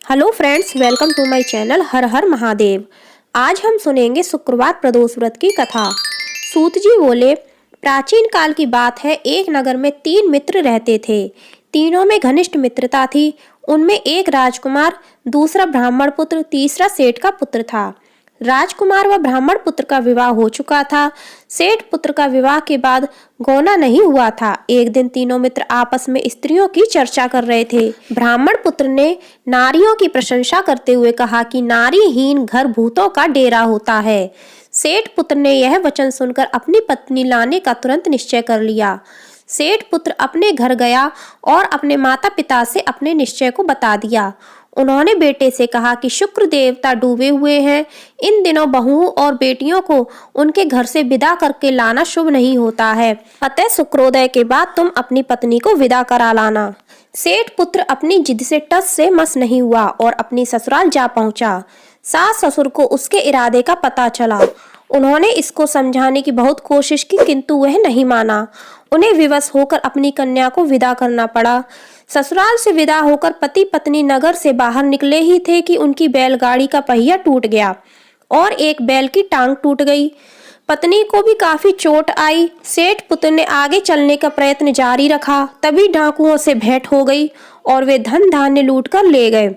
Hello friends, welcome to my channel Har Har Mahadev. आज हम सुनेंगे शुक्रवार प्रदोष व्रत की कथा। सूत जी बोले, प्राचीन काल की बात है। एक नगर में 3 मित्र रहते थे। तीनों में घनिष्ठ मित्रता थी। उनमें एक राजकुमार, दूसरा ब्राह्मण पुत्र, तीसरा सेठ का पुत्र था। राजकुमार व ब्राह्मण पुत्र का विवाह हो चुका था। सेठ पुत्र का विवाह के बाद गौना नहीं हुआ था। एक दिन तीनों मित्र आपस में स्त्रियों की चर्चा कर रहे थे। ब्राह्मण पुत्र ने नारियों की प्रशंसा करते हुए कहा कि नारीहीन घर भूतों का डेरा होता है। सेठ पुत्र ने यह वचन सुनकर अपनी पत्नी लाने का तुरंत निश्चय कर लिया। सेठ पुत्र अपने घर गया और अपने माता पिता से अपने निश्चय को बता दिया। उन्होंने बेटे से कहा कि शुक्र देवता डूबे हुए हैं। इन दिनों बहुओं और बेटियों को उनके घर से विदा करके लाना शुभ नहीं होता है। अतः शुक्रोदय के बाद तुम अपनी पत्नी को विदा करा लाना। सेठ पुत्र अपनी जिद से टस से मस नहीं हुआ और अपनी ससुराल जा पहुंचा। सास ससुर को उसके इरादे का पता चला। उन्होंने इसको समझाने की बहुत कोशिश की, किंतु वह नहीं माना। उन्हें विवश होकर अपनी कन्या को विदा करना पड़ा। ससुराल से विदा होकर पति पत्नी नगर से बाहर निकले ही थे कि उनकी बैलगाड़ी का पहिया टूट गया और एक बैल की टांग टूट गई। पत्नी को भी काफी चोट आई। सेठ पुत्र ने आगे चलने का प्रयत्न जारी रखा, तभी डाकुओं से भेंट हो गई और वे धन धान्य लूट कर ले गए।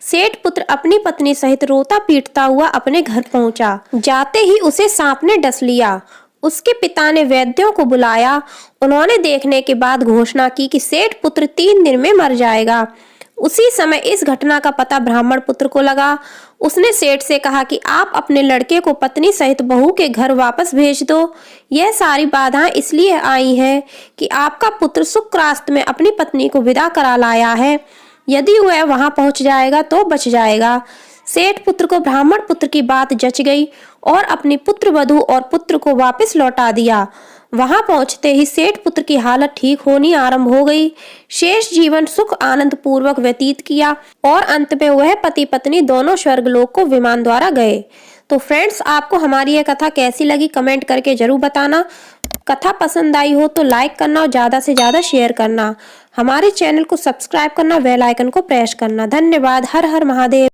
सेठ पुत्र अपनी पत्नी सहित रोता पीटता हुआ अपने घर पहुंचा। जाते ही उसे सांप ने डस लिया। उसके पिता ने वैद्यों को बुलाया। उन्होंने देखने के बाद घोषणा की कि सेठ पुत्र 3 दिन में मर जाएगा। उसी समय इस घटना का पता ब्राह्मण पुत्र को लगा। उसने सेठ से कहा कि आप अपने लड़के को पत्नी सहित बहू के घर वापस भेज दो। यह सारी बाधाएं इसलिए आई हैं कि आपका पुत्र शुक्रास्त में अपनी पत्नी को विदा करा लाया है। यदि वह वहां पहुंच जाएगा तो बच जाएगा। सेठ पुत्र को ब्राह्मण पुत्र की बात जच गई और अपनी पुत्र वधू और पुत्र को वापस लौटा दिया। वहां पहुंचते ही सेठ पुत्र की हालत ठीक होनी आरंभ हो गई। शेष जीवन सुख आनंद पूर्वक व्यतीत किया और अंत में वह पति पत्नी दोनों स्वर्गलोक को विमान द्वारा गए। तो फ्रेंड्स, आपको हमारी यह कथा कैसी लगी कमेंट करके जरूर बताना। कथा पसंद आई हो तो लाइक करना और ज्यादा से ज्यादा शेयर करना। हमारे चैनल को सब्सक्राइब करना, बेल आइकन को प्रेस करना। धन्यवाद। हर हर महादेव।